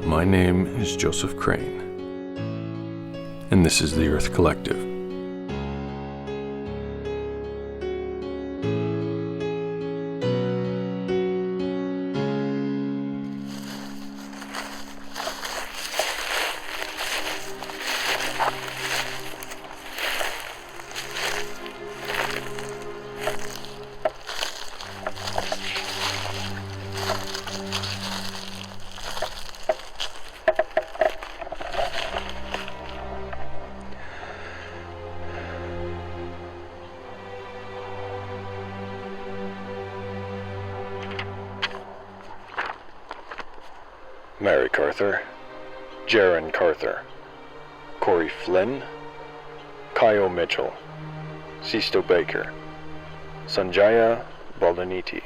My name is Joseph Crane, and this is the Earth Collective. Mary Carther, Jaron Carther, Corey Flynn, Kyle Mitchell, Sisto Baker, Sanjaya Baldaniti,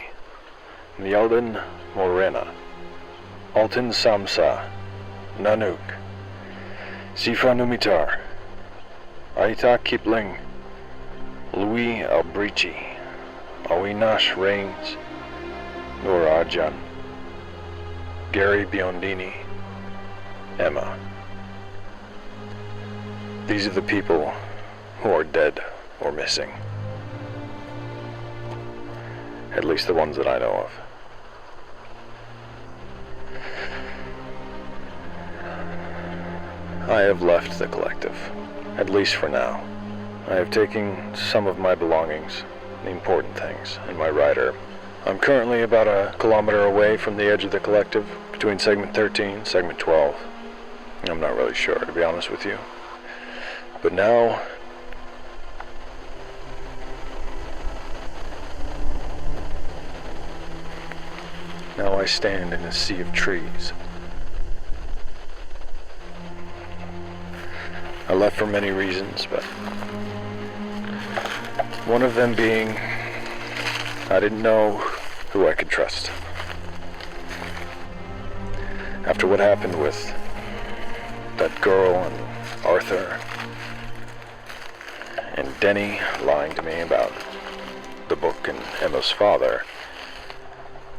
Mjalden Morena, Alton Samsa, Nanook, Sifa Numitar, Aita Kipling, Louis Albrici, Awinash Rains, Nora Ajan, Gary Biondini, Emma. These are the people who are dead or missing. At least the ones that I know of. I have left the collective, at least for now. I have taken some of my belongings, the important things, in my rider. I'm currently about a kilometer away from the edge of the collective, between segment 13, segment 12. I'm not really sure, to be honest with you. But now I stand in a sea of trees. I left for many reasons, but one of them being I didn't know who I could trust. After what happened with that girl and Arthur and Denny lying to me about the book and Emma's father,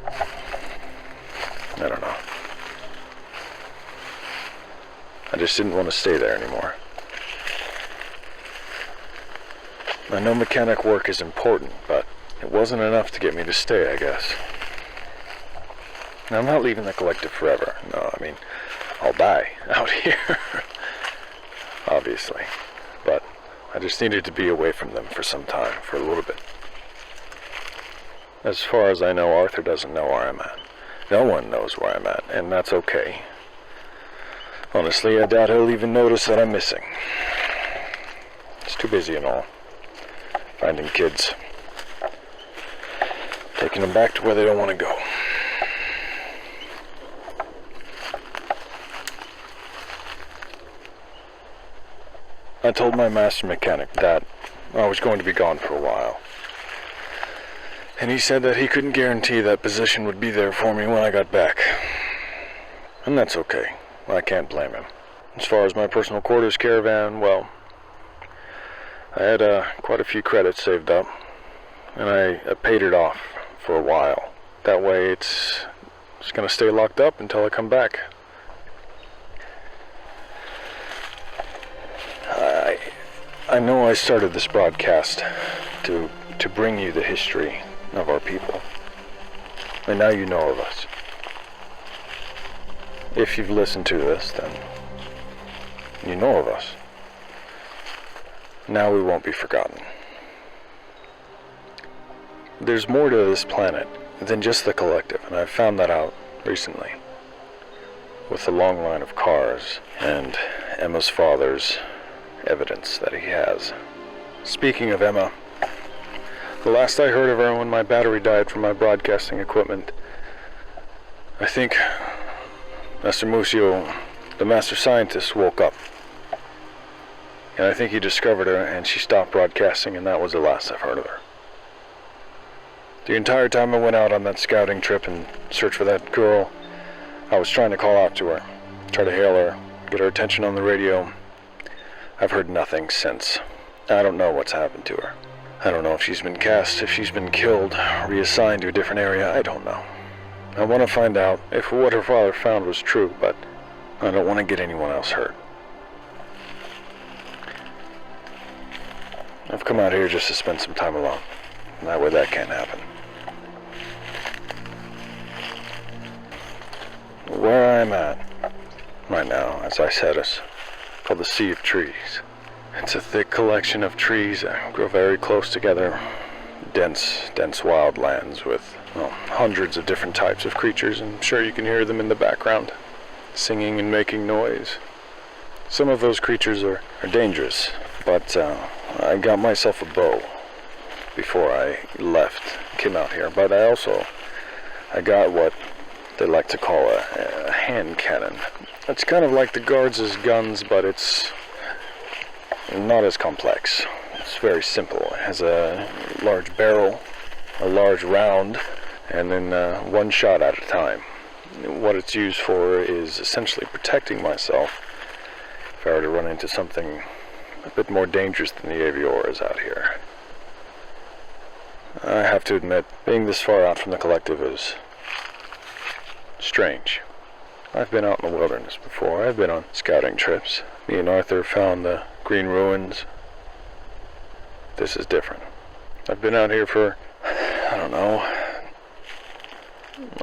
I don't know. I just didn't want to stay there anymore. I know mechanic work is important, but it wasn't enough to get me to stay, I guess. Now, I'm not leaving the collective forever. No, I mean, I'll die out here. Obviously. But I just needed to be away from them for some time, for a little bit. As far as I know, Arthur doesn't know where I'm at. No one knows where I'm at, and that's okay. Honestly, I doubt he'll even notice that I'm missing. He's too busy and all. Finding kids. Taking them back to where they don't want to go. I told my master mechanic that I was going to be gone for a while. And he said that he couldn't guarantee that position would be there for me when I got back. And that's okay. I can't blame him. As far as my personal quarters caravan, well, I had quite a few credits saved up. And I paid it off for a while. That way it's going to stay locked up until I come back. I know I started this broadcast to bring you the history of our people. And now you know of us. If you've listened to this, then you know of us. Now we won't be forgotten. There's more to this planet than just the collective, and I've found that out recently. With the long line of cars and Emma's father's evidence that he has. Speaking of Emma, the last I heard of her when my battery died from my broadcasting equipment, I think Master Musio, the master scientist, woke up. And I think he discovered her and she stopped broadcasting, and that was the last I've heard of her. The entire time I went out on that scouting trip and searched for that girl, I was trying to call out to her, try to hail her, get her attention on the radio. I've heard nothing since. I don't know what's happened to her. I don't know if she's been cast, if she's been killed, reassigned to a different area. I don't know. I want to find out if what her father found was true, but I don't want to get anyone else hurt. I've come out here just to spend some time alone. That way that can't happen. Where I'm at right now, as I said, is called the Sea of Trees. It's a thick collection of trees that grow very close together. Dense wildlands with hundreds of different types of creatures. I'm sure you can hear them in the background, singing and making noise. Some of those creatures are dangerous, but I got myself a bow before I came out here. But I got what they like to call a hand cannon. It's kind of like the guards' guns, but it's not as complex. It's very simple. It has a large barrel, a large round, and then one shot at a time. What it's used for is essentially protecting myself if I were to run into something a bit more dangerous than the Avior is out here. I have to admit, being this far out from the collective is strange. I've been out in the wilderness before. I've been on scouting trips. Me and Arthur found the Green Ruins. This is different. I've been out here for, I don't know.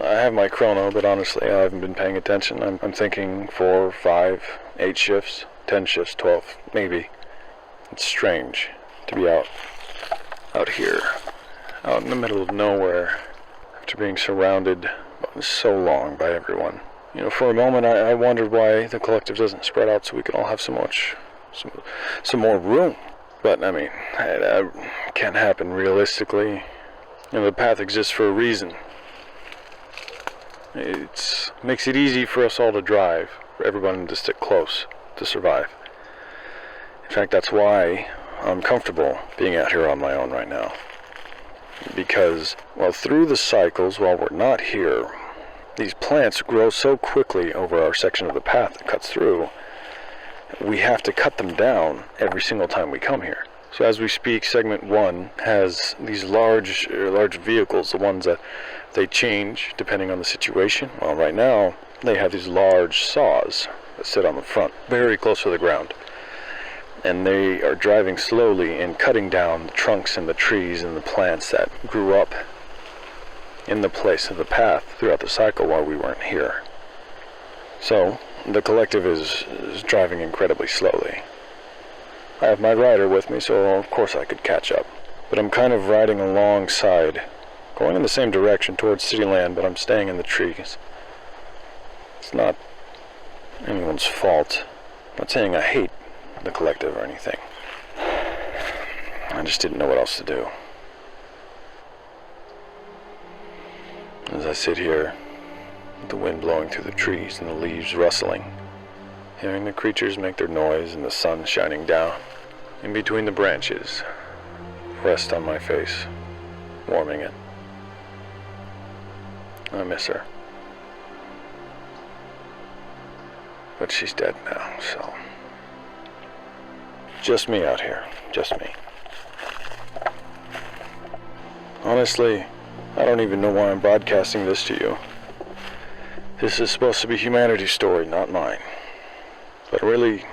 I have my chrono, but honestly, I haven't been paying attention. I'm thinking 4, 5, 8 shifts, 10 shifts, 12, maybe. It's strange to be out here, out in the middle of nowhere, after being surrounded so long by everyone. You know, for a moment I wondered why the collective doesn't spread out so we can all have some more room. But I mean, that can't happen realistically. You know, the path exists for a reason. It makes it easy for us all to drive, for everyone to stick close to survive. In fact, that's why I'm comfortable being out here on my own right now. Because, well, through the cycles, while we're not here, these plants grow so quickly over our section of the path that cuts through, we have to cut them down every single time we come here. So as we speak, segment 1 has these large vehicles, the ones that they change depending on the situation. Well, right now, they have these large saws that sit on the front, very close to the ground. And they are driving slowly and cutting down the trunks and the trees and the plants that grew up in the place of the path throughout the cycle while we weren't here. So, the collective is driving incredibly slowly. I have my rider with me, so of course I could catch up. But I'm kind of riding alongside, going in the same direction towards city land, but I'm staying in the trees. It's not anyone's fault. I'm not saying I hate the collective or anything. I just didn't know what else to do. As I sit here, with the wind blowing through the trees and the leaves rustling, hearing the creatures make their noise and the sun shining down in between the branches, rest on my face, warming it. I miss her. But she's dead now, so just me out here, just me. Honestly, I don't even know why I'm broadcasting this to you. This is supposed to be humanity's story, not mine. But really,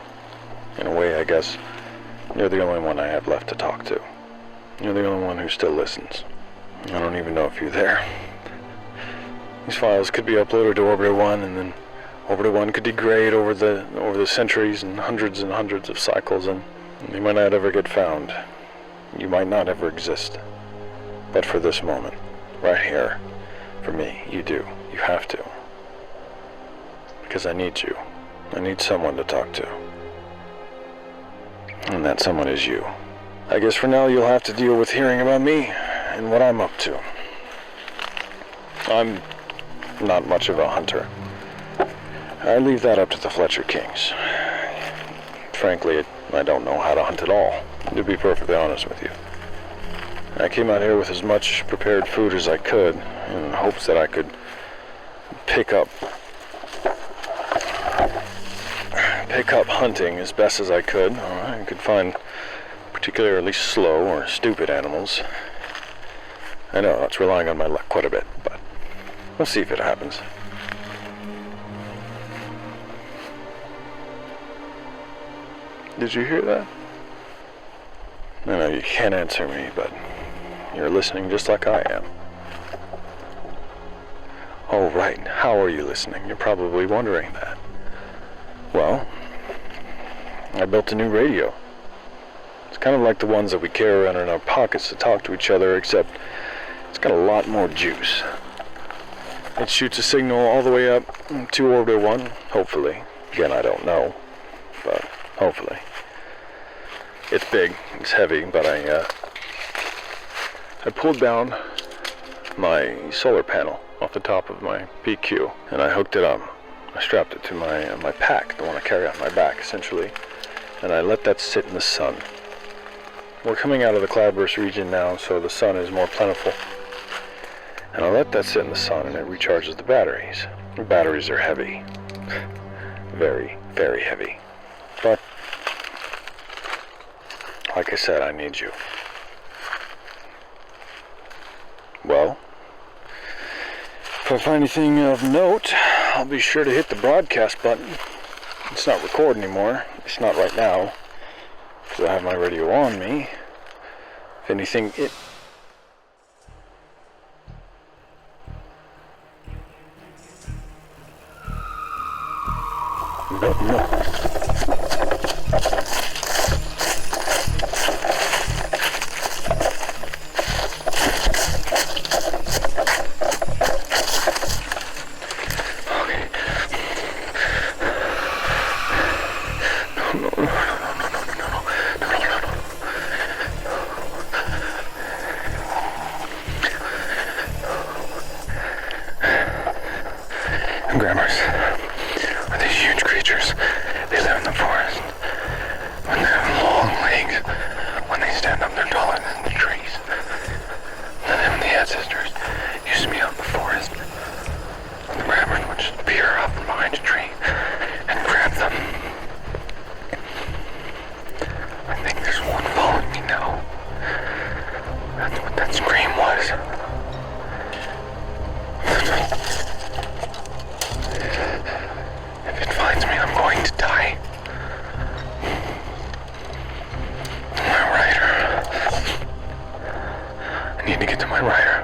in a way, I guess, you're the only one I have left to talk to. You're the only one who still listens. I don't even know if you're there. These files could be uploaded to Orbiter 1, and then Orbiter 1 could degrade over the centuries and hundreds of cycles, and you might not ever get found. You might not ever exist. But for this moment, right here, for me, you do. You have to. Because I need you. I need someone to talk to. And that someone is you. I guess for now you'll have to deal with hearing about me and what I'm up to. I'm not much of a hunter. I leave that up to the Fletcher Kings. Frankly, I don't know how to hunt at all, to be perfectly honest with you. I came out here with as much prepared food as I could, in hopes that I could pick up hunting as best as I could. I could find particularly slow or stupid animals. I know that's relying on my luck quite a bit, but we'll see if it happens. Did you hear that? I know you can't answer me, but you're listening just like I am. Oh, right. How are you listening? You're probably wondering that. Well, I built a new radio. It's kind of like the ones that we carry around in our pockets to talk to each other, except it's got a lot more juice. It shoots a signal all the way up to orbiter 1, hopefully. Again, I don't know, but hopefully. It's big, it's heavy, but I pulled down my solar panel off the top of my PQ, and I hooked it up. I strapped it to my pack, the one I carry on my back, essentially, and I let that sit in the sun. We're coming out of the cloudburst region now, so the sun is more plentiful. And I let that sit in the sun, and it recharges the batteries. The batteries are heavy. Very, very heavy. But, like I said, I need you. Well, if I find anything of note, I'll be sure to hit the broadcast button. It's not recording anymore. It's not right now, because I have my radio on me. If anything, No. Grammars are these huge creatures. They live in the forest. When they have long legs, when they stand up, they're taller than the trees. And then the ancestors used to be out in the forest. And the grammars would just peer up from behind a tree and grab them. I think there's one following me now. That's what that scream was. If it finds me, I'm going to die. My rider. I need to get to my rider.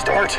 Start.